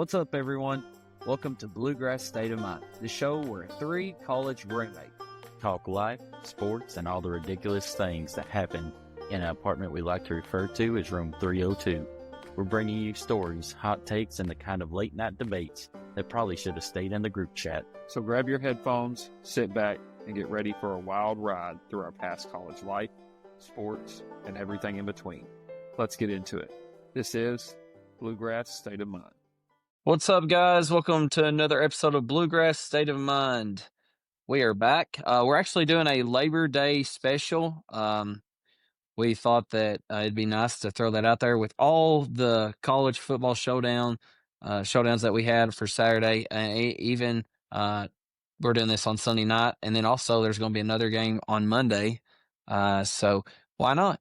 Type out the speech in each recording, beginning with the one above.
What's up, everyone? Welcome to Bluegrass State of Mind, the show where three college roommates talk life, sports, and all the ridiculous things that happen in an apartment we like to refer to as Room 302. We're bringing you stories, hot takes, and the kind of late-night debates that probably should have stayed in the group chat. So grab your headphones, sit back, and get ready for a wild ride through our past college life, sports, and everything in between. Let's get into it. This is Bluegrass State of Mind. What's up, guys? Welcome to another episode of Bluegrass State of Mind. We are back. We're actually doing a Labor Day special. We thought that it'd be nice to throw that out there with all the college football showdowns that we had for Saturday. Even we're doing this on Sunday night, and then also there's going to be another game on Monday. So why not?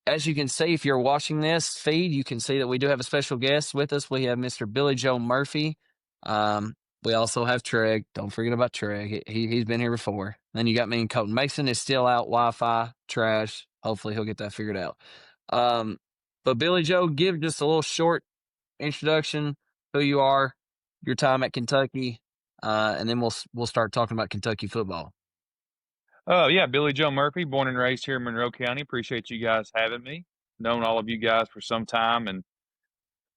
As you can see, if you're watching this feed, you can see that we do have a special guest with us. We have Mr. Billy Joe Murphy. We also have Treg. Don't forget about Treg. He's been here before. Then you got me and Colton. Mason is still out, Wi-Fi, trash. Hopefully he'll get that figured out. But Billy Joe, give just a little short introduction, who you are, your time at Kentucky, and then we'll start talking about Kentucky football. Billy Joe Murphy, born and raised here in Monroe County. Appreciate you guys having me. Known all of you guys for some time and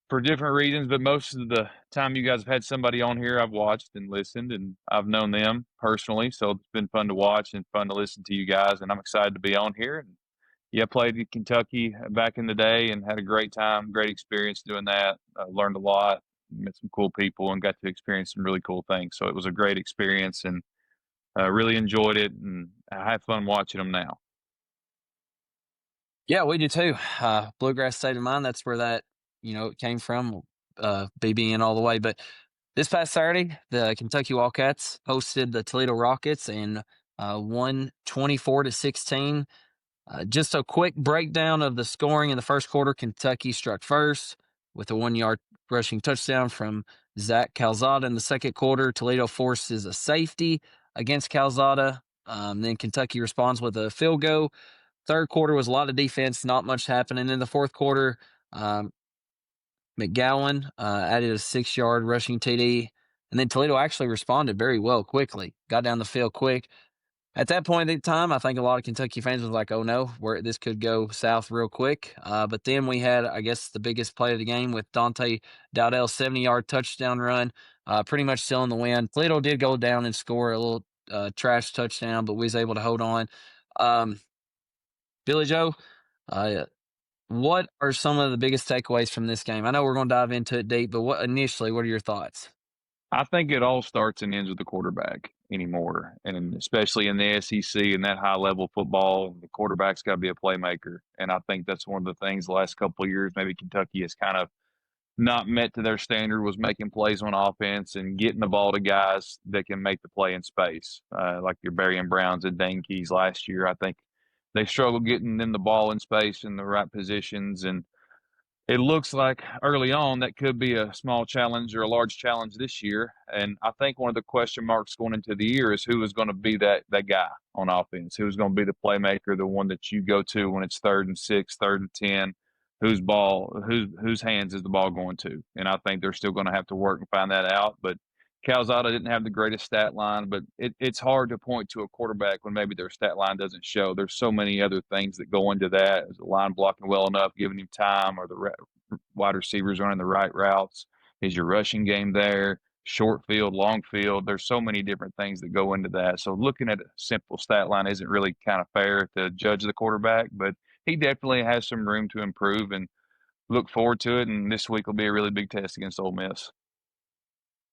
for different reasons, but most of the time you guys have had somebody on here I've watched and listened, and I've known them personally, so it's been fun to watch and fun to listen to you guys, and I'm excited to be on here. And yeah, played in Kentucky back in the day and had a great time, great experience doing that. Learned a lot, met some cool people, and got to experience some really cool things. So it was a great experience, and really enjoyed it, and I have fun watching them now. Yeah, we do too. Bluegrass State of Mind, that's where that, it came from, BBN all the way. But this past Saturday, the Kentucky Wildcats hosted the Toledo Rockets and won 24-16. Just a quick breakdown of the scoring in the first quarter. Kentucky struck first with a 1-yard rushing touchdown from Zach Calzada. In the second quarter, Toledo forces a safety against Calzada. Then Kentucky responds with a field goal. Third quarter was a lot of defense, not much happening. In the fourth quarter, McGowan added a 6-yard rushing TD. And then Toledo actually responded very well quickly, got down the field quick. At that point in time, I think a lot of Kentucky fans was like, oh no, this could go south real quick. But then we had, I guess, the biggest play of the game with Dante Dowdell's 70-yard touchdown run, pretty much still in the win. Toledo did go down and score a little trash touchdown, but we was able to hold on. Billy Joe, what are some of the biggest takeaways from this game? I know we're going to dive into it deep, but what are your thoughts? I think it all starts and ends with the quarterback anymore, and especially in the SEC and that high-level football, the quarterback's got to be a playmaker. And I think that's one of the things the last couple of years maybe Kentucky has kind of not met to their standard, was making plays on offense and getting the ball to guys that can make the play in space, like your Berrien Browns and Dane Keys last year. I think they struggled getting them the ball in space in the right positions, and it looks like early on that could be a small challenge or a large challenge this year. And I think one of the question marks going into the year is who is going to be that guy on offense, who's going to be the playmaker, the one that you go to when it's 3rd and 6, 3rd and 10, whose hands is the ball going to? And I think they're still going to have to work and find that out. But Calzada didn't have the greatest stat line, but it's hard to point to a quarterback when maybe their stat line doesn't show. There's so many other things that go into that. Is the line blocking well enough, giving him time, or the wide receivers running the right routes? Is your rushing game there? Short field, long field? There's so many different things that go into that. So looking at a simple stat line isn't really kind of fair to judge the quarterback, but he definitely has some room to improve, and look forward to it. And this week will be a really big test against Ole Miss.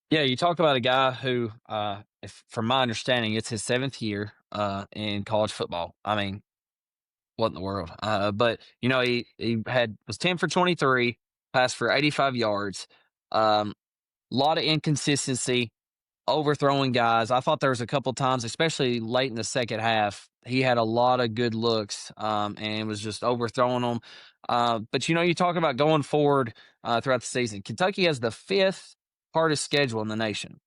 Yeah, you talk about a guy who, from my understanding, it's his 7th year in college football. I mean, what in the world? But he was 10 for 23, passed for 85 yards. Lot of inconsistency, overthrowing guys. I thought there was a couple times, especially late in the second half, he had a lot of good looks and was just overthrowing them. But you talk about going forward throughout the season. Kentucky has the 5th hardest schedule in the nation.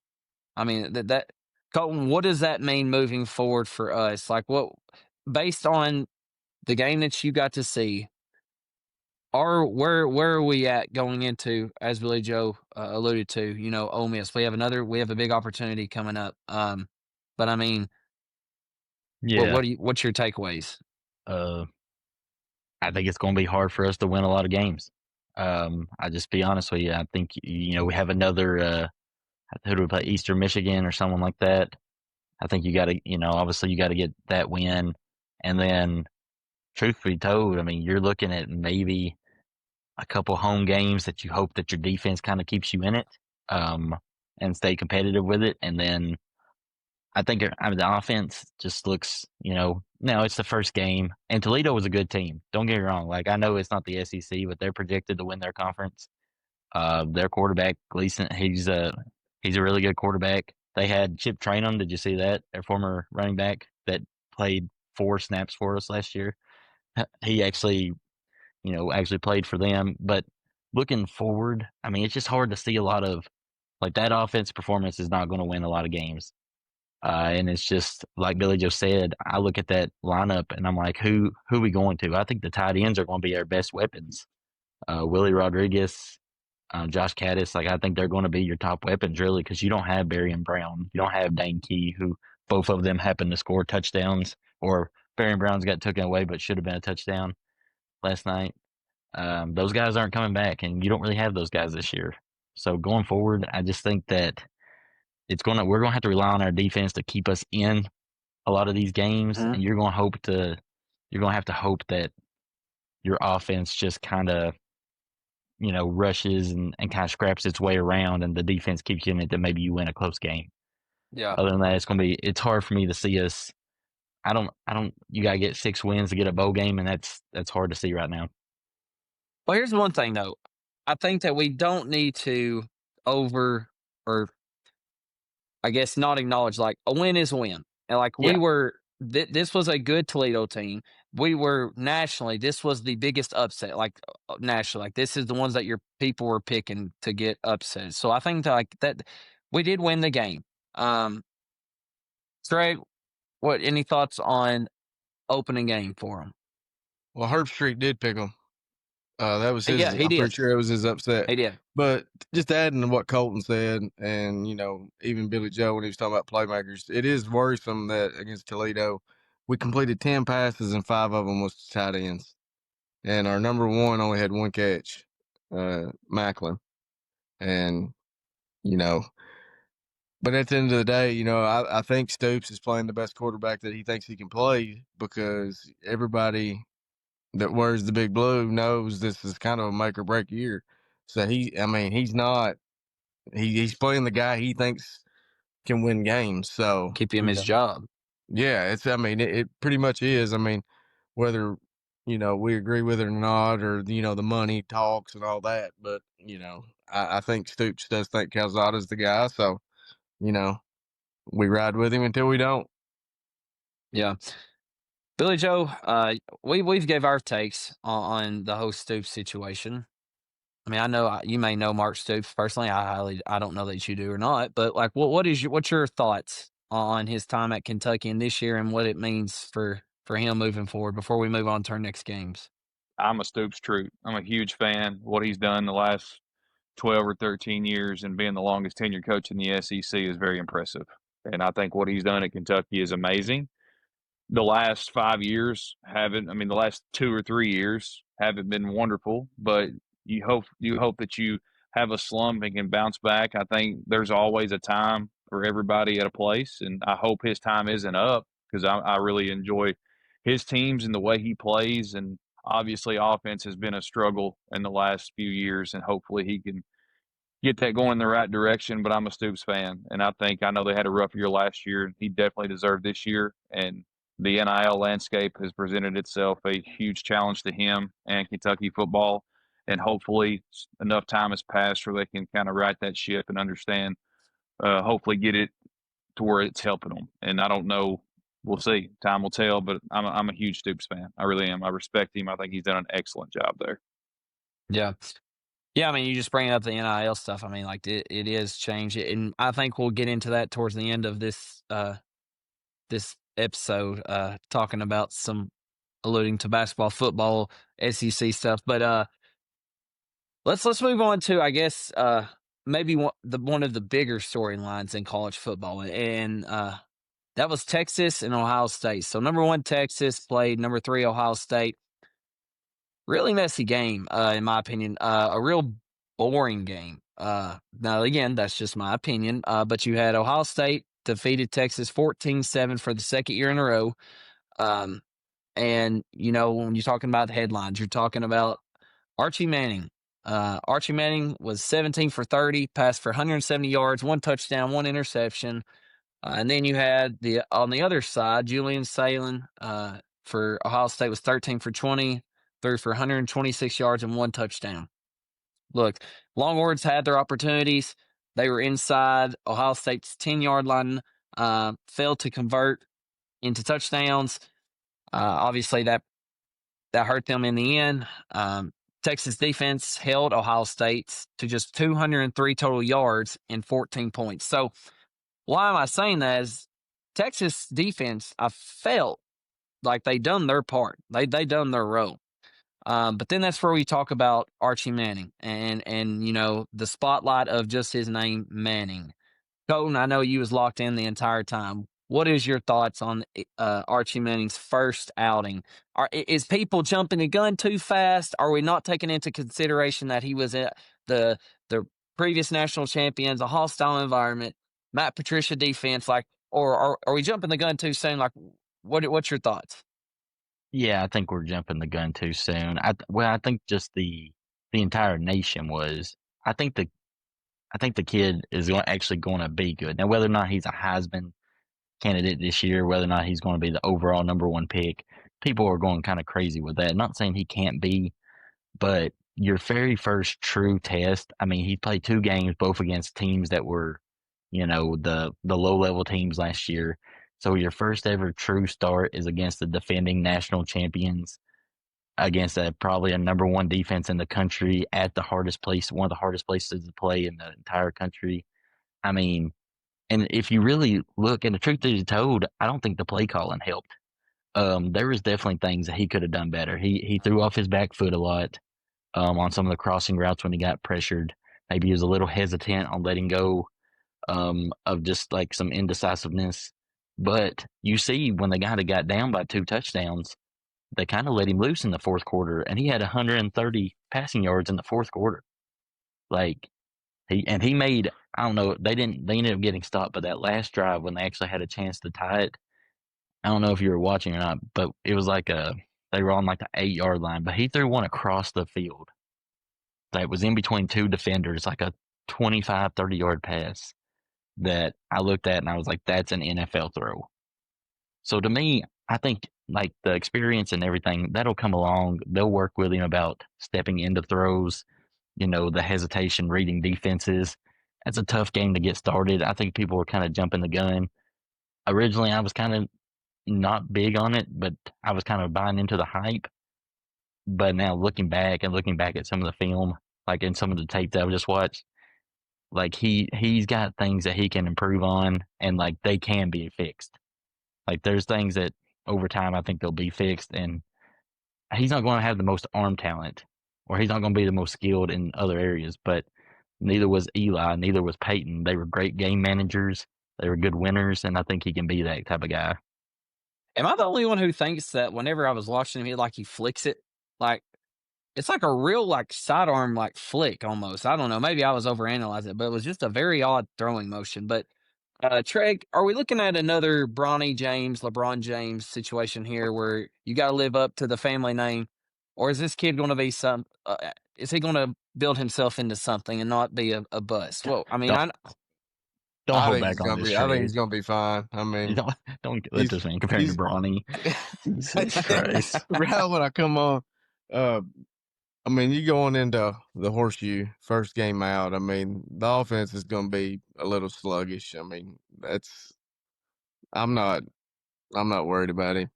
I mean, that Colton, what does that mean moving forward for us? Like, what, based on the game that you got to see, where are we at going into, as Billy Joe alluded to, Ole Miss? We have a big opportunity coming up. But I mean, Yeah. what's your takeaways? I think it's going to be hard for us to win a lot of games. I just be honest with you. I think we have another. Who do we play? Eastern Michigan or someone like that. I think you got to, obviously you got to get that win, and then, truth be told, I mean, you're looking at maybe a couple home games that you hope that your defense kind of keeps you in it, and stay competitive with it, and then I think the offense just looks, no, it's the first game, and Toledo was a good team. Don't get me wrong. Like, I know it's not the SEC, but they're projected to win their conference. Their quarterback, Gleason, he's a really good quarterback. They had Chip Trainum. Did you see that? Their former running back that played 4 snaps for us last year. He actually played for them. But looking forward, I mean, it's just hard to see a lot of, like, that offense performance is not going to win a lot of games. And it's just like Billy just said, I look at that lineup and I'm like, who are we going to? I think the tight ends are going to be our best weapons. Willie Rodriguez, Josh Caddis, like, I think they're going to be your top weapons, really, because you don't have Barry Brown. You don't have Dane Key, who both of them happen to score touchdowns, or Barry Brown's got taken away but should have been a touchdown last night. Those guys aren't coming back, and you don't really have those guys this year. So going forward, I just think that we're going to have to rely on our defense to keep us in a lot of these games, and you're going to have to hope that your offense just kind of, rushes and kind of scraps its way around, and the defense keeps you in it, that maybe you win a close game. Yeah. Other than that, it's hard for me to see us. You got to get 6 wins to get a bowl game, and that's hard to see right now. Well, here's one thing, though. I think that we don't need to or I guess not acknowledge, like, a win is a win. And, like, we were this was a good Toledo team. We were nationally, this was the biggest upset, like, nationally. Like, this is the ones that your people were picking to get upset. So I think that, like, that we did win the game. Trey, any thoughts on opening game for them? Well, Herb Street did pick them. That was his. Yeah, he I'm did. pretty sure it was his upset. He did. But just adding to what Colton said, and even Billy Joe when he was talking about playmakers, it is worrisome that against Toledo, we completed 10 passes and 5 of them was tight ends, and our number one only had 1 catch, Macklin, and But at the end of the day, I think Stoops is playing the best quarterback that he thinks he can play, because everybody that wears the big blue knows this is kind of a make or break year. So he's playing the guy he thinks can win games. So keep him his job. Yeah, it pretty much is. I mean, whether, we agree with it or not, or, the money talks and all that. But, I think Stoops does think Calzada's the guy. So, we ride with him until we don't. Yeah. Billy Joe, we've gave our takes on the whole Stoops situation. I mean, I know you may know Mark Stoops personally. I don't know that you do or not, but, like, what's your thoughts on his time at Kentucky and this year, and what it means for him moving forward before we move on to our next games? I'm a Stoops troop. I'm a huge fan. What he's done the last 12 or 13 years and being the longest tenured coach in the SEC is very impressive. And I think what he's done at Kentucky is amazing. The last 5 years the last 2 or 3 years haven't been wonderful, but you hope that you have a slump and can bounce back. I think there's always a time for everybody at a place, and I hope his time isn't up, because I really enjoy his teams and the way he plays. And obviously offense has been a struggle in the last few years, and hopefully he can get that going in the right direction. But I'm a Stoops fan, and I know they had a rough year last year. He definitely deserved this year, and the NIL landscape has presented itself a huge challenge to him and Kentucky football. And hopefully enough time has passed where they can kind of right that ship and understand, hopefully get it to where it's helping them. And I don't know. We'll see. Time will tell, but I'm a huge Stoops fan. I really am. I respect him. I think he's done an excellent job there. Yeah. Yeah, I mean, you just bring up the NIL stuff. I mean, like, it is changed, and I think we'll get into that towards the end of this episode, talking about alluding to basketball, football, SEC stuff. But Let's move on to, I guess, maybe one of the bigger storylines in college football, and that was Texas and Ohio State. So number 1 Texas played number 3 Ohio State. Really messy game, in my opinion. A real boring game. Now, again, that's just my opinion. But you had Ohio State defeated Texas 14-7 for the second year in a row. And, when you're talking about the headlines, you're talking about Archie Manning. Archie Manning was 17 for 30, passed for 170 yards, 1 touchdown, 1 interception. And then you had on the other side, Julian Salen for Ohio State was 13 for 20, threw for 126 yards and 1 touchdown. Look, Longhorns had their opportunities. They were inside Ohio State's 10-yard line, failed to convert into touchdowns. Obviously, that hurt them in the end. Texas defense held Ohio State to just 203 total yards and 14 points. So why am I saying that? Is Texas defense, I felt like they done their part. They done their role. But then that's where we talk about Archie Manning and the spotlight of just his name, Manning. Colton, I know you was locked in the entire time. What is your thoughts on Archie Manning's first outing? Is people jumping the gun too fast? Are we not taking into consideration that he was at the previous national champions, a hostile environment, Matt Patricia defense, or are we jumping the gun too soon? What's your thoughts? Yeah, I think we're jumping the gun too soon. I think just the entire nation was. I think the kid is actually going to be good. Now, whether or not he's a Heisman candidate this year, whether or not he's going to be the overall number 1 pick, people are going kind of crazy with that. Not saying he can't be, but your very first true test, I mean, he played 2 games, both against teams that were, the low-level teams last year. So your first ever true start is against the defending national champions, against probably a number 1 defense in the country at the hardest place, one of the hardest places to play in the entire country. I mean, and if you really look, and the truth is told, I don't think the play calling helped. There was definitely things that he could have done better. He threw off his back foot a lot on some of the crossing routes when he got pressured. Maybe he was a little hesitant on letting go of just like some indecisiveness. But you see, when the guy got down by 2 touchdowns, they kind of let him loose in the fourth quarter, and he had 130 passing yards in the fourth quarter. Like he made, I don't know, they ended up getting stopped by that last drive when they actually had a chance to tie it. I don't know if you were watching or not, but it was like they were on like the 8-yard line, but he threw one across the field that was in between 2 defenders, like a 25, 30-yard pass that I looked at and I was like, that's an NFL throw. So to me, I think like the experience and everything, that'll come along. They'll work with him about stepping into throws, the hesitation, reading defenses. That's a tough game to get started. I think people were kind of jumping the gun. Originally, I was kind of not big on it, but I was kind of buying into the hype. But now looking back at some of the film, like in some of the tape that I just watched, like he's got things that he can improve on, and like they can be fixed. Like there's things that over time I think they'll be fixed, and he's not going to have the most arm talent, or he's not going to be the most skilled in other areas, but neither was Eli, neither was Peyton. They were great game managers. They were good winners, and I think he can be that type of guy. Am I the only one who thinks that whenever I was watching him, he flicks it? Like, it's like a real, sidearm, flick almost. I don't know. Maybe I was overanalyzing it, but it was just a very odd throwing motion. But, Treg, are we looking at another LeBron James situation here where you got to live up to the family name? Or is this kid going to be is he going to build himself into something and not be a bust? Well, I mean, Don't I hold think back he's on gonna this be. I think trade. he's gonna be fine. I mean, Don't let this man compare him to Bronny. Jesus Christ! Right when I come on, I mean, you going into the horseshoe first game out. I mean, the offense is gonna be a little sluggish. I mean, I'm not worried about him.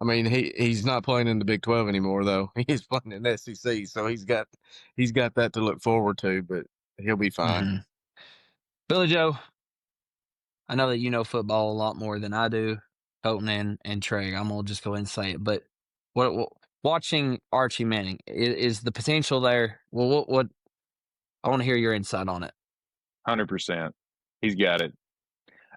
I mean, he's not playing in the Big 12 anymore, though. He's playing in the SEC, so he's got that to look forward to. But he'll be fine. Mm-hmm. Billy Joe, I know that you know football a lot more than I do, Colton and Trey. I'm gonna just go ahead and say it. But what watching Archie Manning, is the potential there? Well, what I want to hear your insight on it. 100%. He's got it.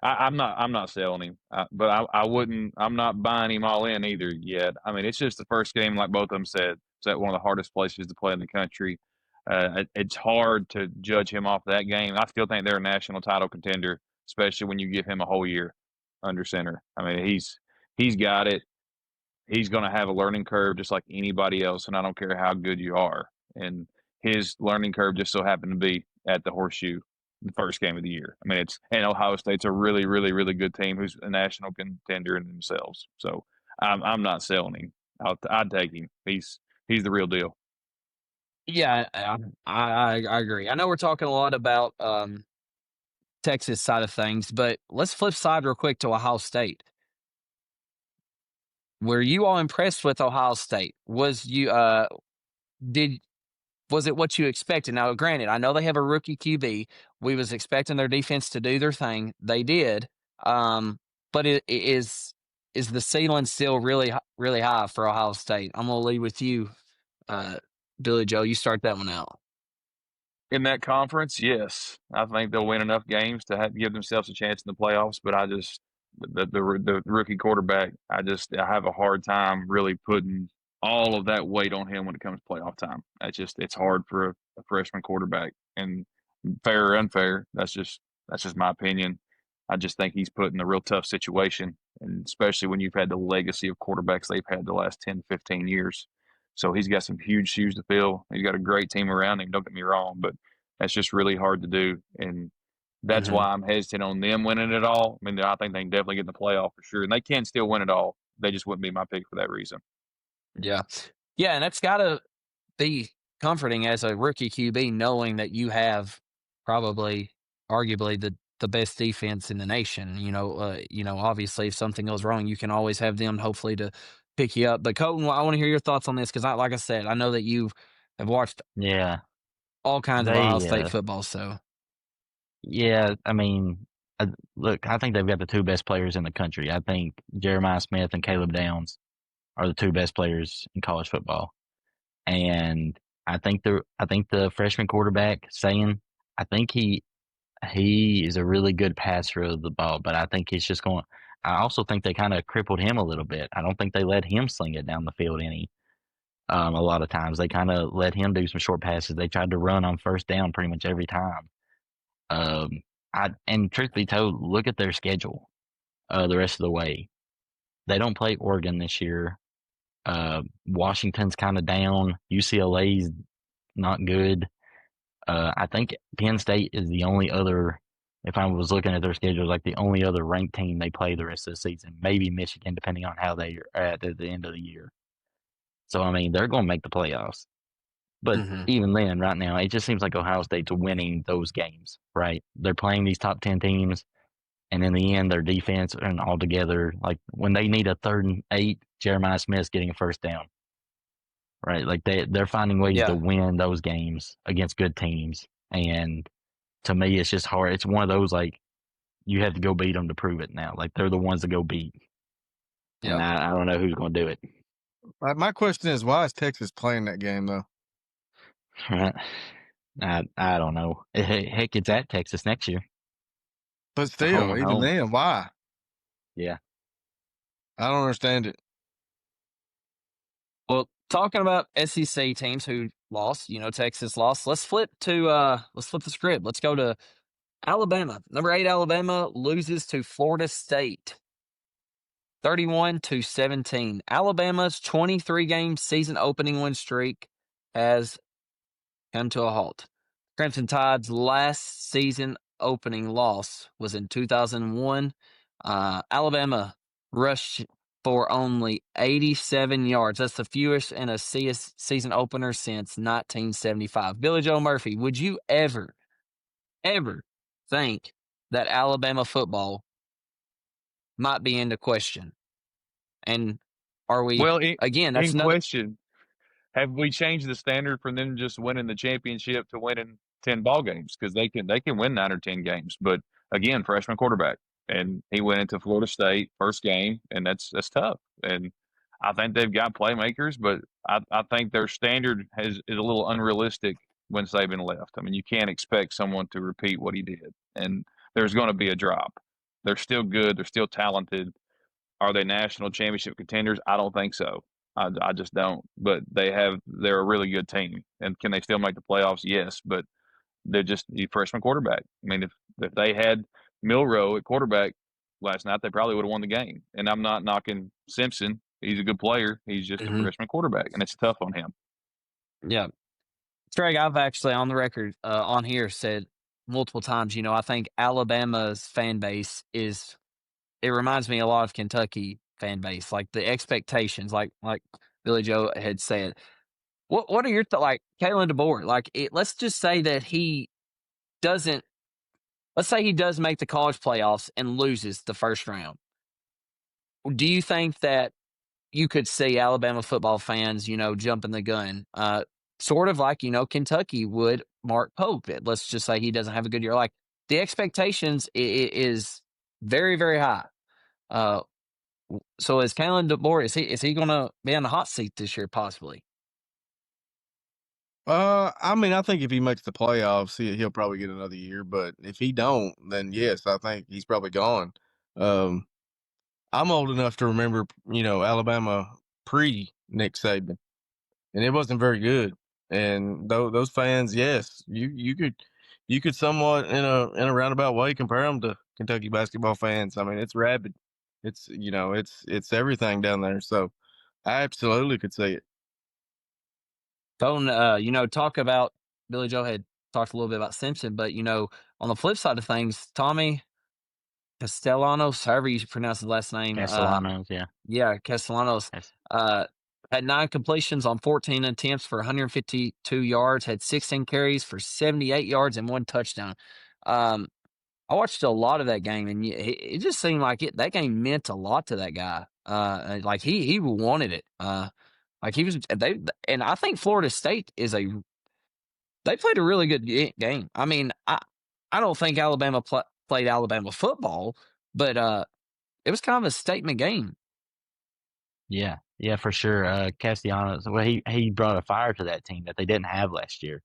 I'm not selling him, but I wouldn't. I'm not buying him all in either yet. I mean, it's just the first game, like both of them said. It's at one of the hardest places to play in the country. It's hard to judge him off that game. I still think they're a national title contender, especially when you give him a whole year under center. I mean, he's got it. He's going to have a learning curve just like anybody else, and I don't care how good you are. And his learning curve just so happened to be at the Horseshoe, the first game of the year. I mean, and Ohio State's a really, really, really good team who's a national contender in themselves. So I'm not selling him. I'd take him. He's the real deal. Yeah, I agree. I know we're talking a lot about Texas side of things, but let's flip side real quick to Ohio State. Were you all impressed with Ohio State? Was it what you expected? Now, granted, I know they have a rookie QB. We was expecting their defense to do their thing. They did. But is the ceiling still really really high for Ohio State? I'm gonna lead with you, Billy Joe. You start that one out. In that conference, yes, I think they'll win enough games to give themselves a chance in the playoffs. But I just the rookie quarterback, I have a hard time really putting all of that weight on him when it comes to playoff time. It's hard for a freshman quarterback, and fair or unfair, that's just my opinion. I just think he's put in a real tough situation, and especially when you've had the legacy of quarterbacks they've had the last 10, 15 years. So he's got some huge shoes to fill. He's got a great team around him, don't get me wrong, but that's just really hard to do. And that's why I'm hesitant on them winning it all. I mean, I think they can definitely get in the playoff for sure. And they can still win it all. They just wouldn't be my pick for that reason. Yeah. Yeah, and that's got to be comforting as a rookie QB, knowing that you have probably, arguably, the best defense in the nation. Obviously, if something goes wrong, you can always have them, hopefully, to pick you up. But Colton, I want to hear your thoughts on this because, like I said, I know that you have watched Yeah, all kinds of Ohio they. State football. So, Yeah, I mean, look, I think they've got the two best players in the country. I think Jeremiah Smith and Caleb Downs are the two best players in college football. And I think the freshman quarterback, Sayin, I think he is a really good passer of the ball, but I think he's just going. I also think they kind of crippled him a little bit. I don't think they let him sling it down the field any. A lot of times they kind of let him do some short passes. They tried to run on first down pretty much every time. And truth be told, look at their schedule. The rest of the way, they don't play Oregon this year. Washington's kind of down. UCLA's not good. I think Penn State is the only other. If I was looking at their schedule, like the only other ranked team they play the rest of the season. Maybe Michigan, depending on how they are at the end of the year. So I mean, they're going to make the playoffs. But even then, right now, it just seems like Ohio State's winning those games, right? They're playing these top 10 teams, and in the end, their defense and all together, like when they need a 3rd and 8, Jeremiah Smith's getting a first down, right? Like they're finding ways to win those games against good teams. And to me, it's just hard. It's one of those, like, you have to go beat them to prove it now. Like, they're the ones to go beat. And I don't know who's going to do it. My question is, why is Texas playing that game, though? I don't know. Heck, it's at Texas next year. But still, even then, why? Yeah. I don't understand it. Well, talking about SEC teams who lost, Texas lost. Let's flip the script. Let's go to Alabama. Number 8 Alabama loses to Florida State. 31-17. Alabama's 23-game season opening win streak has come to a halt. Crimson Tide's last season opening loss was in 2001. Alabama rushed for only 87 yards. That's the fewest in a season opener since 1975. Billy Joe Murphy, would you ever think that Alabama football might be into question? And are we, again, that's in question. Have we changed the standard from them just winning the championship to winning 10 ball games? Because they can win 9 or 10 games. But again, freshman quarterback, and he went into Florida State first game, and that's tough. And I think they've got playmakers, but I think their standard is a little unrealistic when Saban left. I mean, you can't expect someone to repeat what he did, and there's going to be a drop. They're still good. They're still talented. Are they national championship contenders? I don't think so. I just don't. But they're a really good team, and can they still make the playoffs? Yes, but they're just a freshman quarterback. I mean, if they had Milroe at quarterback last night, they probably would have won the game. And I'm not knocking Simpson. He's a good player. He's just a freshman quarterback, and it's tough on him. Yeah. Greg, I've actually on the record on here said multiple times, I think Alabama's fan base it reminds me a lot of Kentucky fan base, like the expectations, like Billy Joe had said. What are your like Kalen DeBoer? Like, let's just say that he doesn't. Let's say he does make the college playoffs and loses the first round. Do you think that you could see Alabama football fans, jumping the gun, sort of like Kentucky would Mark Pope? Let's just say he doesn't have a good year. Like the expectations is very, very high. So is Kalen DeBoer, is he going to be on the hot seat this year possibly? I mean, I think if he makes the playoffs, he'll probably get another year. But if he don't, then yes, I think he's probably gone. I'm old enough to remember, Alabama pre Nick Saban, and it wasn't very good. And those fans, yes, you could somewhat in a roundabout way compare them to Kentucky basketball fans. I mean, it's rabid. It's it's everything down there. So I absolutely could see it. Tone, talk about Billy Joe had talked a little bit about Simpson, but on the flip side of things, Tommy Castellanos, however you pronounce his last name, Castellanos, yeah. Yeah, Castellanos Yes. had 9 completions on 14 attempts for 152 yards, had 16 carries for 78 yards and 1 touchdown. I watched a lot of that game, and it just seemed like that game meant a lot to that guy. Like he wanted it. Like he was and I think Florida State they played a really good game. I mean, I don't think Alabama played Alabama football, but it was kind of a statement game. Yeah, for sure. Castellanos, well, he brought a fire to that team that they didn't have last year.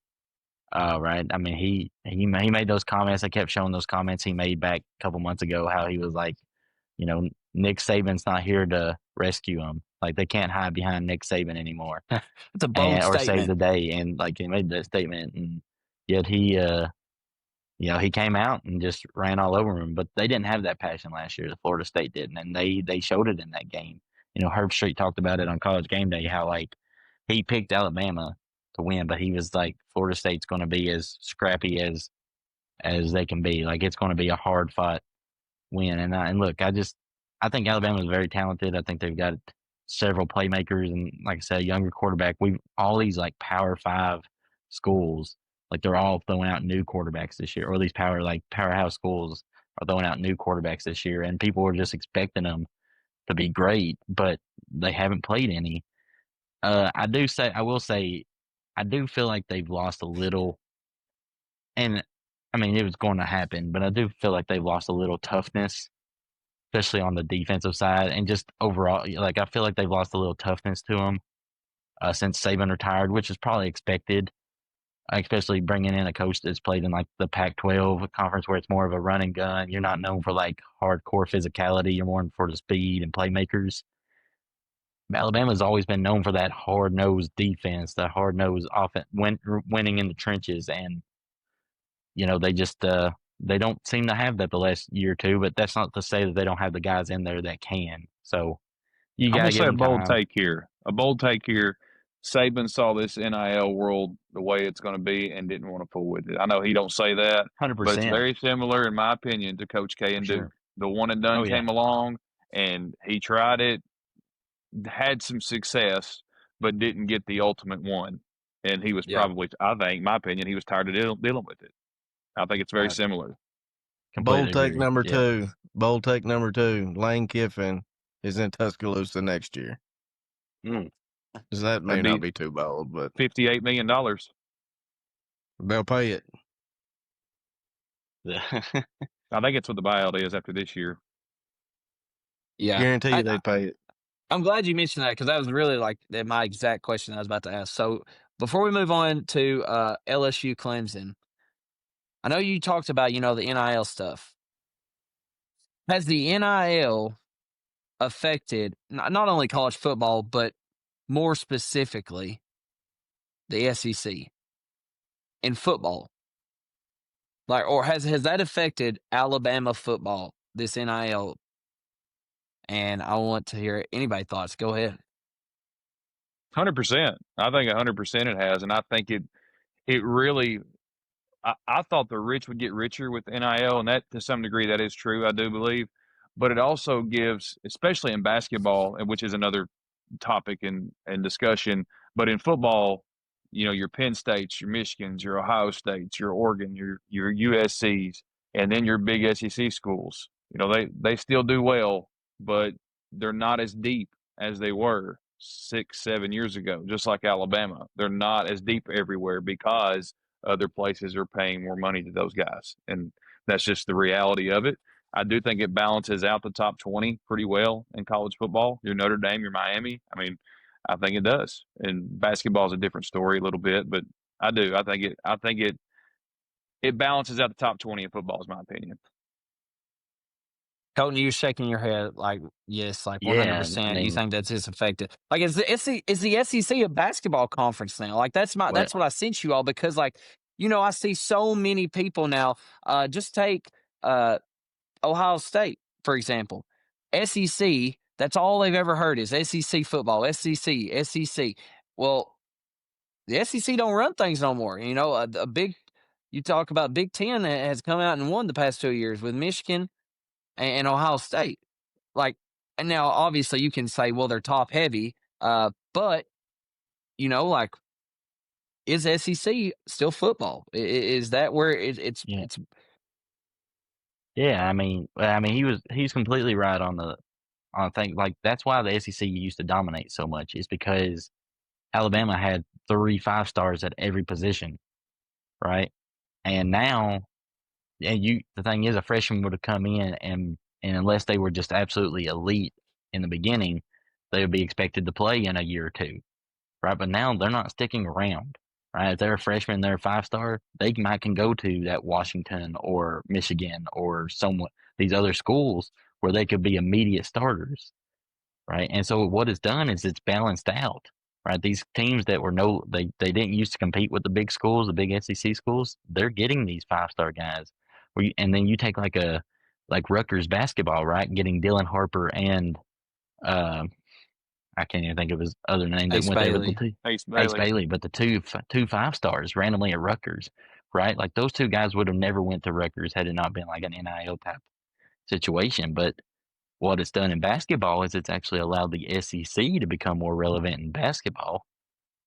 Right. I mean, he made those comments. I kept showing those comments he made back a couple months ago. How he was like, Nick Saban's not here to rescue them. Like they can't hide behind Nick Saban anymore. It's a bold or save the statement. day. And like he made that statement, and yet he came out and just ran all over him. But they didn't have that passion last year. The Florida State didn't, and they showed it in that game. Herb Street talked about it on College Game Day, how like he picked Alabama to win, but he was like, Florida State's going to be as scrappy as they can be. Like it's going to be a hard fought win. And look, I think Alabama is very talented. I think they've got several playmakers, and like I said, a younger quarterback. All these like Power 5 schools, like they're all throwing out new quarterbacks this year, or these powerhouse schools are throwing out new quarterbacks this year, and people are just expecting them to be great, but they haven't played any. I will say, I do feel like they've lost a little, and I mean it was going to happen, but I do feel like they've lost a little toughness, especially on the defensive side, and just overall, like I feel like they've lost a little toughness to them since Saban retired, which is probably expected, especially bringing in a coach that's played in like the Pac-12 conference where it's more of a run and gun. You're not known for like hardcore physicality. You're more for the speed and playmakers. Alabama's always been known for that hard-nosed defense, the hard-nosed offense, winning in the trenches, and they just they don't seem to have that the last year or two. But that's not to say that they don't have the guys in there that can. So you I'm got gonna to give say a them bold time. take here. A bold take here. Saban saw this NIL world the way it's going to be and didn't want to fool with it. I know he don't say that, but it's 100%. very similar, in my opinion, to Coach K and For Duke. sure. The one and done Oh, yeah. came along, and he tried it, had some success, but didn't get the ultimate one. And he was probably, I think, my opinion, he was tired of dealing with it. I think it's very similar. Completely Bold take agree. number Yeah. 2. Bold take number 2. Lane Kiffin is in Tuscaloosa next year. That may That'd not be too bold, but $58 million. they'll pay it. I think it's what the buyout is after this year. Yeah. Guarantee you they pay it. I'm glad you mentioned that because that was really like my exact question I was about to ask. So before we move on to LSU Clemson, I know you talked about, the NIL stuff. Has the NIL affected not only college football, but more specifically the SEC in football? Like, or has that affected Alabama football, this NIL? And I want to hear anybody's thoughts. Go ahead. 100%. I think 100% it has, and I think it really. I thought the rich would get richer with NIL, and that to some degree that is true. I do believe, but it also gives, especially in basketball, and which is another topic and discussion. But in football, your Penn States, your Michigans, your Ohio States, your Oregon, your USC's, and then your big SEC schools. They still do well, but they're not as deep as they were 6, 7 years ago. Just like Alabama, they're not as deep everywhere because other places are paying more money to those guys, and that's just the reality of it. I do think it balances out the top 20 pretty well in college football. Your Notre Dame, your Miami. I mean, I think it does. And basketball is a different story a little bit, but I do. I think it balances out the top 20 in football, is my opinion. Colton, you're shaking your head like yes, like Yeah, 100%. You think that's just affected? Like, is the SEC a basketball conference now? Like, that's well, what I sent you all because, like, I see so many people now. Just take uh Ohio State for example. SEC. That's all they've ever heard is SEC football. SEC. Well, the SEC don't run things no more. A big. You talk about Big Ten that has come out and won the past 2 years with Michigan and Ohio State. Like, and now obviously you can say, well, they're top heavy, but like, is SEC still football? Is that where it's yeah, it's yeah. He's completely right on the thing. Like that's why the SEC used to dominate so much. Is because Alabama had 3 5 stars at every position, right? And now, the thing is, a freshman would have come in and unless they were just absolutely elite in the beginning, they would be expected to play in a year or two, right? But now they're not sticking around, right? If they're a freshman, they're a 5 star, they can go to that Washington or Michigan or these other schools where they could be immediate starters, right? And so what it's done is it's balanced out, right? These teams that were they didn't used to compete with the big schools, the big SEC schools, they're getting these 5 star guys. And then you take like Rutgers basketball, right? Getting Dylan Harper and uh, I can't even think of his other name that Ace went there, but the Bailey? two Ace Ace Bailey. Bailey, but the two 5 stars randomly at Rutgers, right? Like those two guys would have never went to Rutgers had it not been like an NIL type situation. But what it's done in basketball is it's actually allowed the SEC to become more relevant in basketball,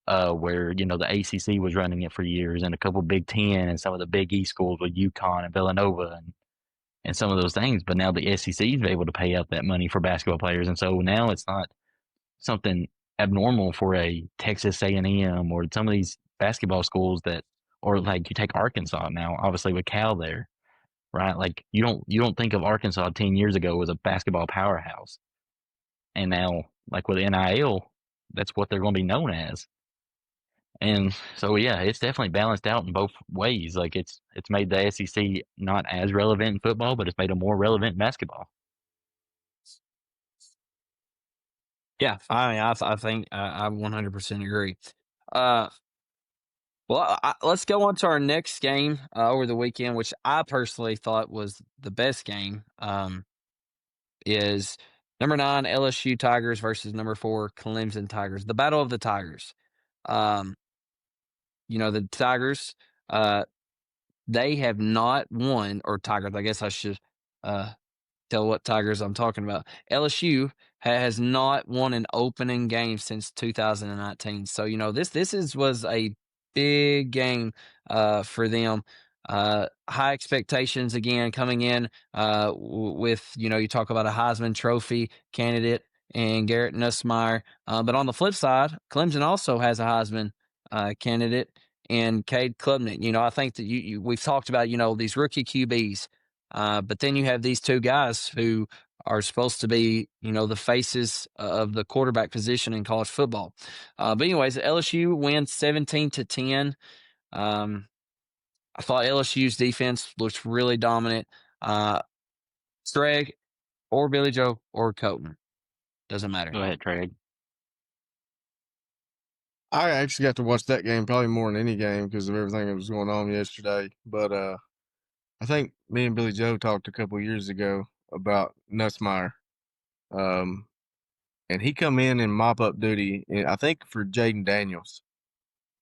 where the ACC was running it for years, and a couple Big Ten and some of the Big East schools with UConn and Villanova and some of those things. But now the SEC is able to pay out that money for basketball players, and so now it's not something abnormal for a Texas A&M or some of these basketball schools or like you take Arkansas now, obviously with Cal there, right? Like you don't think of Arkansas 10 years ago as a basketball powerhouse. And now, like with NIL, that's what they're going to be known as. And so, yeah, it's definitely balanced out in both ways. Like it's made the SEC not as relevant in football, but it's made them more relevant in basketball. Yeah, I think I 100% agree. Uh, well, let's go on to our next game over the weekend, which I personally thought was the best game. Is number 9 LSU Tigers versus number 4 Clemson Tigers, the Battle of the Tigers. Um, the Tigers, they have not won, or Tigers, I guess I should tell what Tigers I'm talking about. LSU has not won an opening game since 2019. So, was a big game for them. High expectations again coming in with, you talk about a Heisman Trophy candidate and Garrett Nussmeier. But on the flip side, Clemson also has a Heisman candidate and Cade Klubnik. I think that we've talked about, these rookie QBs. But then you have these two guys who are supposed to be, the faces of the quarterback position in college football. But anyways, LSU wins 17-10. I thought LSU's defense looked really dominant. Streg or Billy Joe or Colton, doesn't matter. Go ahead, Craig. I actually got to watch that game probably more than any game because of everything that was going on yesterday. But I think me and Billy Joe talked a couple years ago about Nussmeier. And he come in mop-up duty, I think, for Jaden Daniels.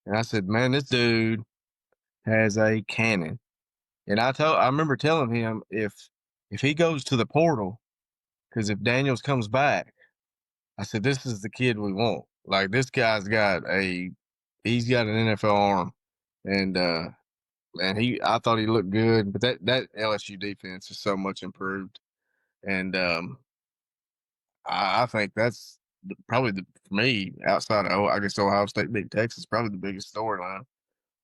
And I said, man, this dude has a cannon. And I remember telling him if he goes to the portal, because if Daniels comes back, I said, this is the kid we want. Like, this guy's got he's got an NFL arm. And I thought he looked good, but that LSU defense is so much improved. And I think that's probably for me, outside of, I guess, Ohio State, Big Texas, probably the biggest storyline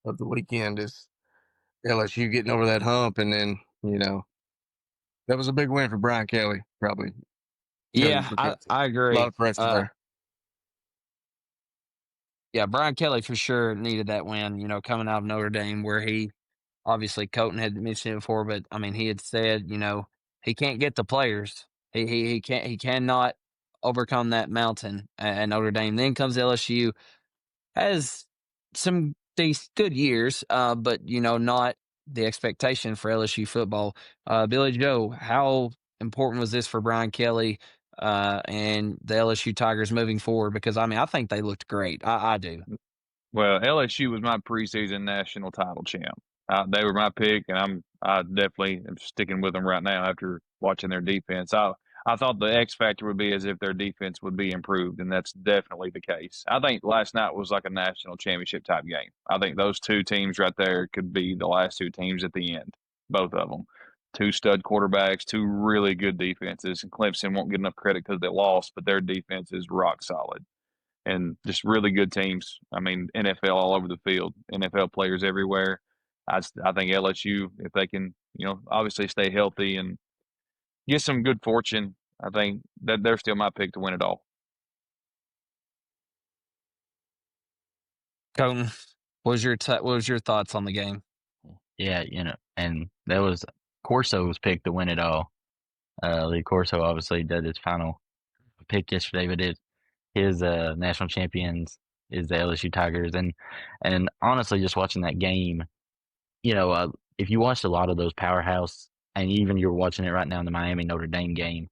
of the weekend is LSU getting over that hump. And then, that was a big win for Brian Kelly, probably. Yeah, I agree. A lot of pressure there. Yeah, Brian Kelly for sure needed that win, coming out of Notre Dame, where he obviously Colton had mentioned it before, but I mean, he had said, he can't get the players. He cannot overcome that mountain at Notre Dame. Then comes LSU, has some good years, but not the expectation for LSU football. Billy Joe, how important was this for Brian Kelly and the LSU Tigers moving forward? Because I think they looked great. I do. Well, LSU was my preseason national title champ. They were my pick, and I definitely am sticking with them right now after watching their defense. I thought the X factor would be as if their defense would be improved, and that's definitely the case. I think last night was like a national championship type game. I think those two teams right there could be the last two teams at the end, both of them. Two stud quarterbacks, two really good defenses. And Clemson won't get enough credit because they lost, but their defense is rock solid. And just really good teams. I mean, NFL all over the field, NFL players everywhere. I think LSU, if they can, obviously stay healthy and get some good fortune, I think that they're still my pick to win it all. Colton, what was your thoughts on the game? Yeah, and that was Corso's pick to win it all. Lee Corso obviously did his final pick yesterday, but his national champions is the LSU Tigers, and honestly, just watching that game, if you watched a lot of those powerhouse, and even you're watching it right now in the Miami Notre Dame game,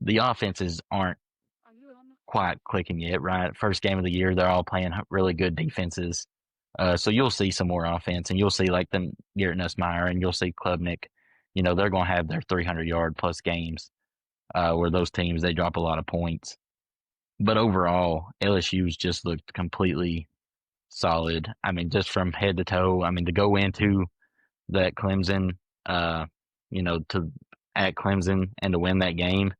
the offenses aren't quite clicking yet. Right, first game of the year, they're all playing really good defenses. So you'll see some more offense, and you'll see like the Garrett Nussmeier, and you'll see Klubnik. They're going to have their 300-yard plus games where those teams, they drop a lot of points. But overall, LSU's just looked completely solid. I mean, just from head to toe. I mean, to go into that Clemson, to at Clemson and to win that game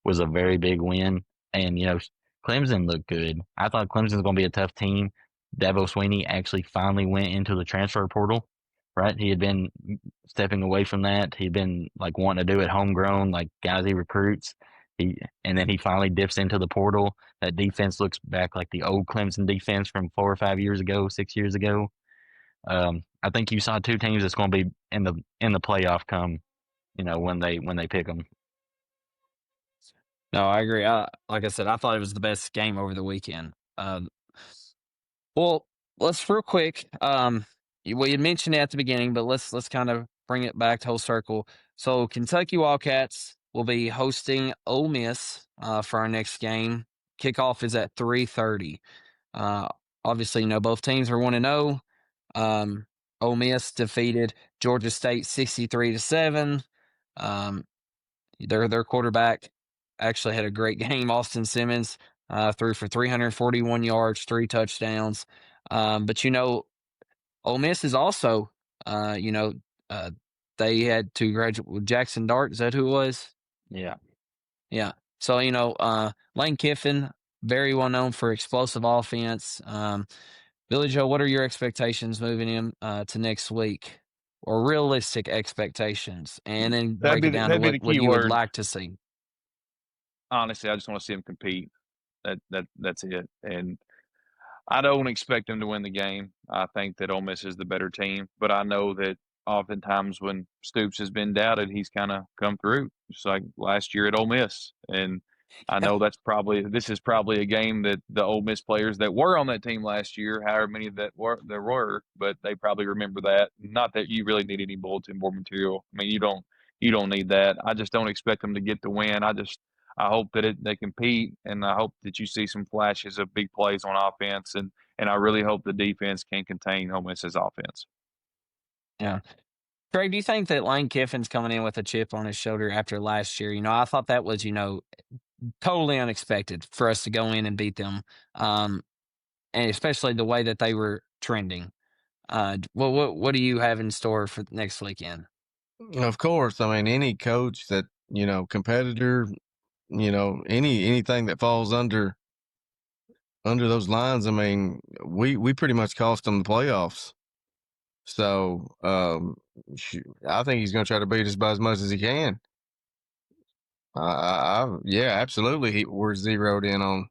was a very big win. And, Clemson looked good. I thought Clemson's going to be a tough team. Dabo Swinney actually finally went into the transfer portal, right? He had been stepping away from that. He'd been like wanting to do it homegrown, like guys he recruits. And then he finally dips into the portal. That defense looks back like the old Clemson defense from 4 or 5 years ago, 6 years ago. I think you saw two teams that's going to be in the playoff come, when they pick them. No, I agree. Like I said, I thought it was the best game over the weekend. Well, let's real quick. We had mentioned it at the beginning, but let's kind of bring it back to whole circle. So Kentucky Wildcats will be hosting Ole Miss for our next game. Kickoff is at 3:30. Obviously, both teams are 1-0. Ole Miss defeated Georgia State 63-7. Their quarterback actually had a great game. Austin Simmons threw for 341 yards, 3 touchdowns. But Ole Miss is also, they had to graduate with Jackson Dart. Is that who it was? Yeah. Yeah. So, Lane Kiffin, very well known for explosive offense. Billy Joe, what are your expectations moving in to next week, or realistic expectations? And then break it down to what you would like to see. honestly, I just want to see them compete. That's it. And I don't expect them to win the game. I think that Ole Miss is the better team, but I know that oftentimes when Stoops has been doubted, he's kind of come through, just like last year at Ole Miss. And I know this is probably a game that the Ole Miss players that were on that team last year, however many there were, but they probably remember that. Not that you really need any bulletin board material. I mean, you don't need that. I just don't expect them to get the win. I hope that they compete, and I hope that you see some flashes of big plays on offense, and I really hope the defense can contain Ole Miss's offense. Yeah. Greg, do you think that Lane Kiffin's coming in with a chip on his shoulder after last year? I thought that was, totally unexpected for us to go in and beat them, and especially the way that they were trending. What do you have in store for next weekend? Of course, I mean, any coach that, competitor, anything that falls under those lines, I mean, we pretty much cost them the playoffs. So, I think he's going to try to beat us by as much as he can. Yeah, absolutely. We're zeroed in on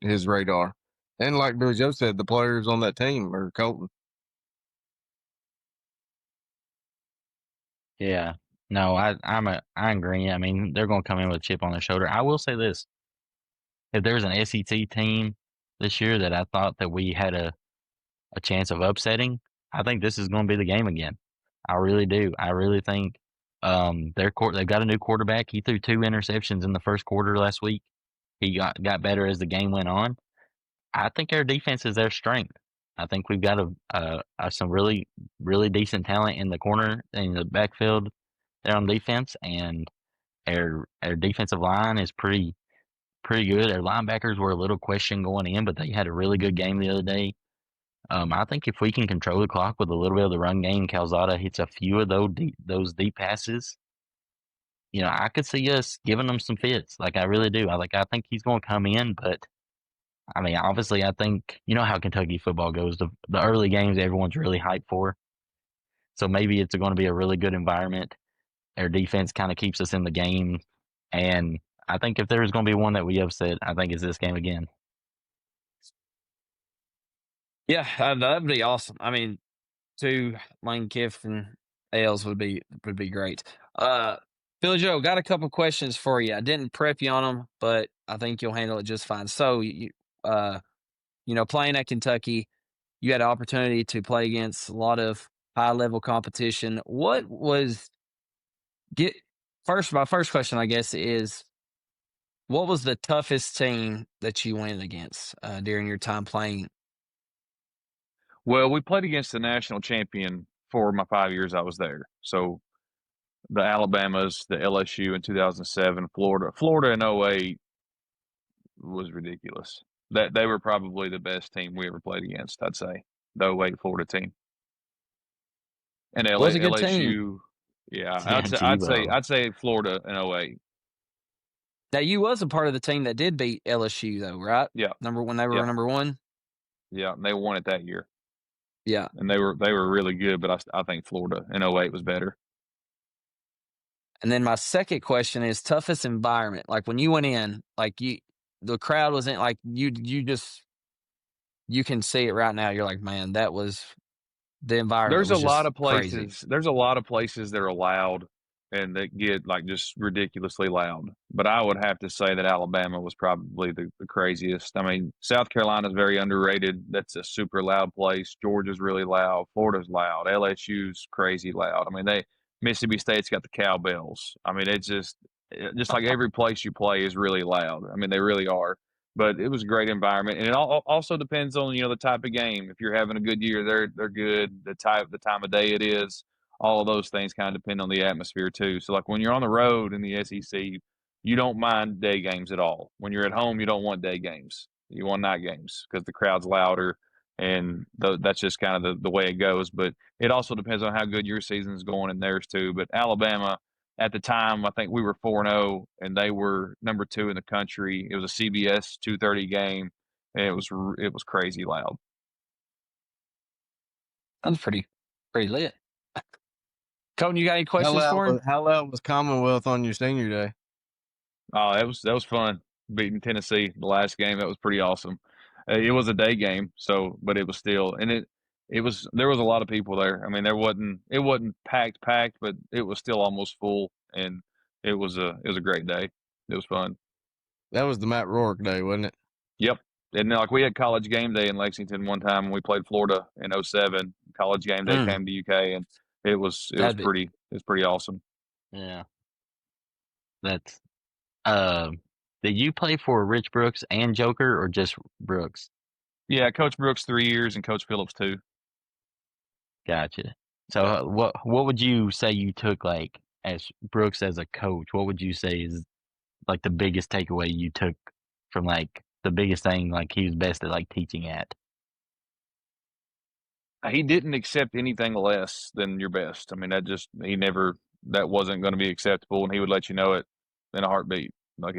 his radar. And like Billy Joe said, the players on that team are Colton. Yeah. No, I agree. I mean, they're going to come in with a chip on their shoulder. I will say this: if there's an SEC team this year that I thought that we had a chance of upsetting, I think this is going to be the game again. I really do. I really think they've got a new quarterback. He threw 2 interceptions in the first quarter last week. He got better as the game went on. I think our defense is their strength. I think we've got some really, really decent talent in the corner, in the backfield there on defense, and our defensive line is pretty good. Our linebackers were a little question going in, but they had a really good game the other day. I think if we can control the clock with a little bit of the run game, Calzada hits a few of those deep passes. I could see us giving them some fits. Like, I really do. I think he's going to come in, but I mean, obviously, I think how Kentucky football goes. The early games, everyone's really hyped for. So maybe it's going to be a really good environment. Our defense kind of keeps us in the game, and I think if there's going to be one that we upset, I think it's this game again. Yeah, that'd be awesome. I mean, 2 Lane Kiffin L's would be great. Billy Joe, got a couple questions for you. I didn't prep you on them, but I think you'll handle it just fine. So, playing at Kentucky, you had an opportunity to play against a lot of high level competition. What was my first question, I guess, is what was the toughest team that you went against during your time playing? Well, we played against the national champion for my 5 years I was there. So the Alabamas, the LSU in 2007, Florida in 08 was ridiculous. That they were probably the best team we ever played against, I'd say. The 08 Florida team. And Was a good team. LSU, yeah, Yeah, I'd say Florida in 08. Now, you was a part of the team that did beat LSU, though, right? Yeah. When they were Yeah. number 1? Yeah, and they won it that year. Yeah. And they were really good, but I think Florida in 08 was better. And then my second question is toughest environment. Like, when you went in, like, the crowd was in, like, you can see it right now. You're like, man, that was the environment. There's was a lot just of crazy. places. There's a lot of places that are loud and that get like just ridiculously loud. But I would have to say that Alabama was probably the craziest. I mean, South Carolina's very underrated. That's a super loud place. Georgia's really loud. Florida's loud. LSU's crazy loud. I mean, Mississippi State's got the cowbells. I mean, it's just like every place you play is really loud. I mean, they really are. But it was a great environment, and it also depends on the type of game. If you're having a good year, they're good. The time of day it is, all of those things kind of depend on the atmosphere too. So like when you're on the road in the SEC, you don't mind day games at all. When you're at home, you don't want day games. You want night games because the crowd's louder, and that's just kind of the way it goes. But it also depends on how good your season's going and theirs too. But Alabama, at the time, I think we were 4-0, and they were number 2 in the country. It was a CBS 2:30 game, and it was crazy loud. That's pretty lit. Colton, you got any questions for him? How loud was Commonwealth on your senior day? Oh, that was fun beating Tennessee the last game. That was pretty awesome. It was a day game, so but it was still and it was there was a lot of people there. I mean, it wasn't packed, but it was still almost full, and it was a great day. It was fun. That was the Matt Rourke day, wasn't it? Yep. And like we had college game day in Lexington one time when we played Florida in '07. College game day Mm, came to UK, and it was that'd be pretty awesome. Yeah. That's did you play for Rich Brooks and Joker or just Brooks? Yeah, Coach Brooks 3 years and Coach Phillips 2. Gotcha. So what would you say you took like as Brooks as a coach? What would you say is like the biggest takeaway you took from like the biggest thing like he was best at like teaching at? He didn't accept anything less than your best. I mean, that wasn't going to be acceptable, and he would let you know it in a heartbeat. Like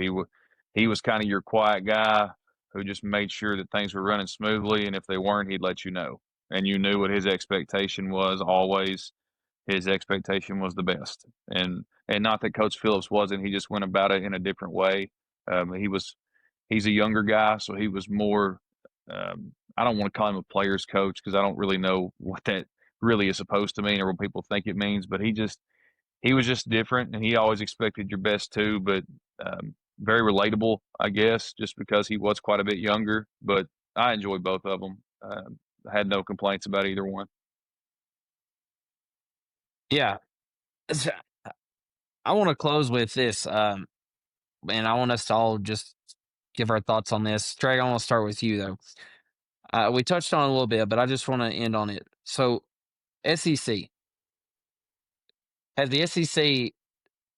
he was kind of your quiet guy who just made sure that things were running smoothly, and if they weren't, he'd let you know, and you knew what his expectation was always. His expectation was the best, and not that Coach Phillips wasn't. He just went about it in a different way. He's a younger guy, so he was more. I don't want to call him a player's coach because I don't really know what that really is supposed to mean or what people think it means. But he was just different, and he always expected your best too. But very relatable, I guess, just because he was quite a bit younger. But I enjoyed both of them. I had no complaints about either one. yeah. I want to close with this, and I want us to all just give our thoughts on this. Trey, I want to start with you though. We touched on it a little bit, but I just want to end on it. So, SEC, has the SEC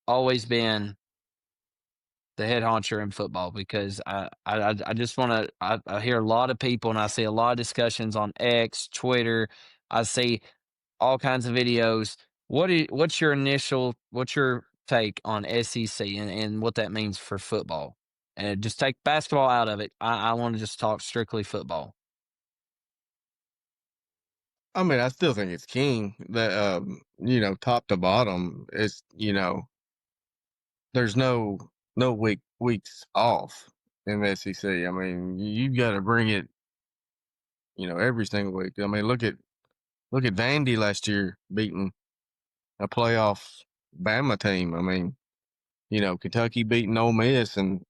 always been the head honcho in football? Because I just want to. I hear a lot of people, and I see a lot of discussions on X, Twitter. I see all kinds of videos. What's your take on SEC and what that means for football? And just take basketball out of it. I want to just talk strictly football. I mean, I still think it's king. That top to bottom, it's there's no weeks off in the SEC. I mean, you got to bring it, every single week. I mean, look at Vandy last year beating a playoff Bama team. I mean, Kentucky beating Ole Miss, and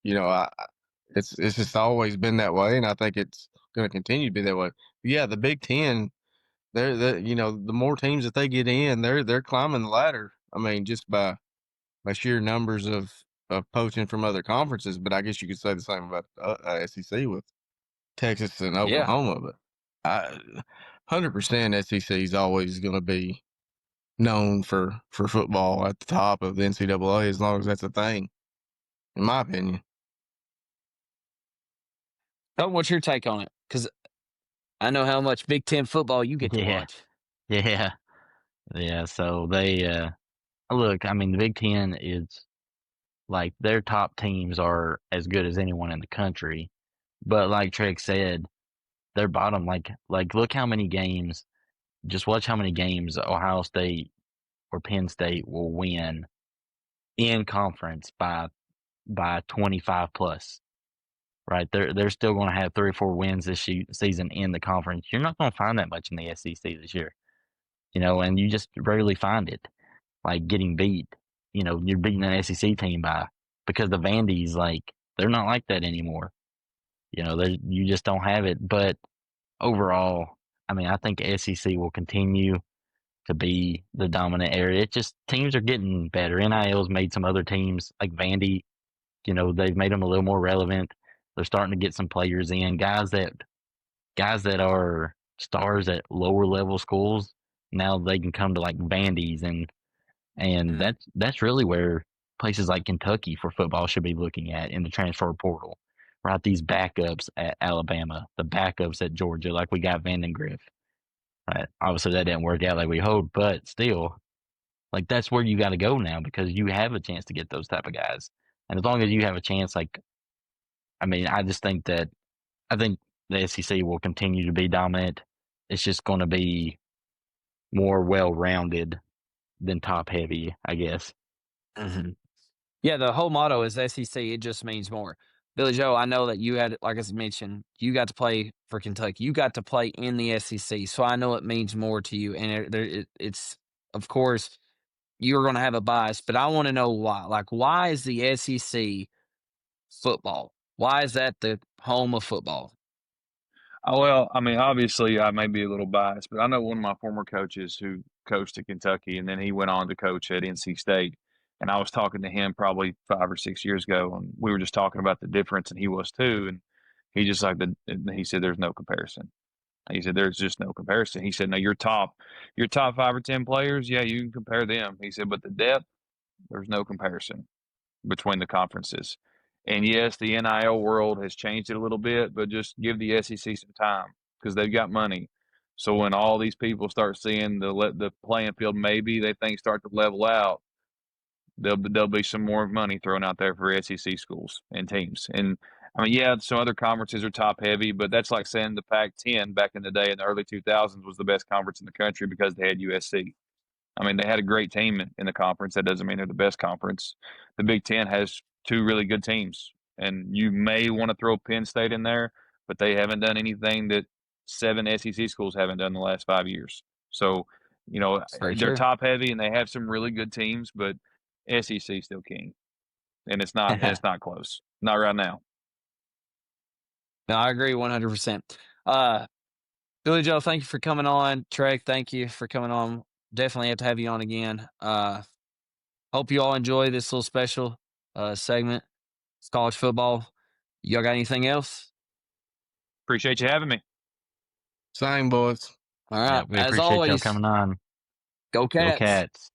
it's just always been that way, and I think it's going to continue to be that way. But yeah, the Big Ten, the more teams that they get in, they're climbing the ladder. I mean, just by sheer numbers of poaching from other conferences. But I guess you could say the same about SEC with Texas and Yeah. Oklahoma. But 100% SEC is always going to be known for football at the top of the NCAA as long as that's a thing, in my opinion. Dalton, what's your take on it? Because I know how much Big Ten football you get to Yeah. watch. Yeah. Yeah. So they look, I mean the Big Ten is like their top teams are as good as anyone in the country. But like Trey said, their bottom like look how many games just watch how many games Ohio State or Penn State will win in conference by 25 plus. Right? They're still going to have 3 or 4 wins this season in the conference. You're not going to find that much in the SEC this year. And you just rarely find it. Like getting beat. You're beating an SEC team because the Vandy's like they're not like that anymore. You just don't have it. But overall, I mean, I think SEC will continue to be the dominant area. It just teams are getting better. NIL's made some other teams like Vandy. They've made them a little more relevant. They're starting to get some players in, guys that are stars at lower level schools. Now they can come to like Vandy's and Mm. that's really where places like Kentucky for football should be looking at in the transfer portal. Right, these backups at Alabama, the backups at Georgia, like we got Vandengriff. Right, obviously that didn't work out like we hoped, but still, like that's where you got to go now because you have a chance to get those type of guys. And as long as you have a chance, like I mean, I think the SEC will continue to be dominant. It's just going to be more well rounded than top heavy, I guess. Mm-hmm. Yeah, the whole motto is SEC. It just means more. Billy Joe, I know that you had, like I mentioned, you got to play for Kentucky. You got to play in the SEC, so I know it means more to you. And it's, of course, you're going to have a bias, but I want to know why. Like, why is the SEC football? Why is that the home of football? Well, I mean, obviously, I may be a little biased, but I know one of my former coaches who coached at Kentucky, and then he went on to coach at NC State. And I was talking to him probably 5 or 6 years ago, and we were just talking about the difference, and he was too. And he just like he said, "There's no comparison." He said, "There's just no comparison." He said, "No, your top 5 or 10 players, yeah, you can compare them." He said, "But the depth, there's no comparison between the conferences." And yes, the NIL world has changed it a little bit, but just give the SEC some time because they've got money. So when all these people start seeing the playing field, maybe they think start to level out, there'll be some more money thrown out there for SEC schools and teams. And I mean, yeah, some other conferences are top heavy, but that's like saying the Pac-10 back in the day in the early 2000s was the best conference in the country because they had USC. I mean, they had a great team in the conference. That doesn't mean they're the best conference. The Big Ten has two really good teams, and you may want to throw Penn State in there, but they haven't done anything that 7 SEC schools haven't done in the last 5 years. So, It's very they're true. top heavy and they have some really good teams, but SEC still king, and it's not close, not right now. No, I agree 100%. Billy Joe, thank you for coming on. Trey, thank you for coming on. Definitely have to have you on again. Hope you all enjoy this little special segment. It's college football. Y'all got anything else? Appreciate you having me. Same, boys. All Yeah, right. we As appreciate y'all always, coming on. go Go Cats. Cats.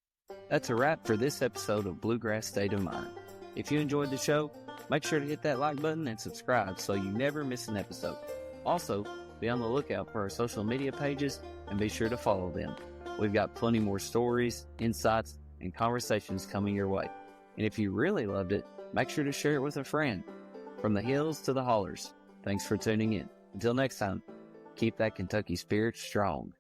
That's a wrap for this episode of Bluegrass State of Mind. If you enjoyed the show, make sure to hit that like button and subscribe so you never miss an episode. Also, be on the lookout for our social media pages and be sure to follow them. We've got plenty more stories, insights, and conversations coming your way. And if you really loved it, make sure to share it with a friend. From the hills to the hollers, thanks for tuning in. Until next time, keep that Kentucky spirit strong.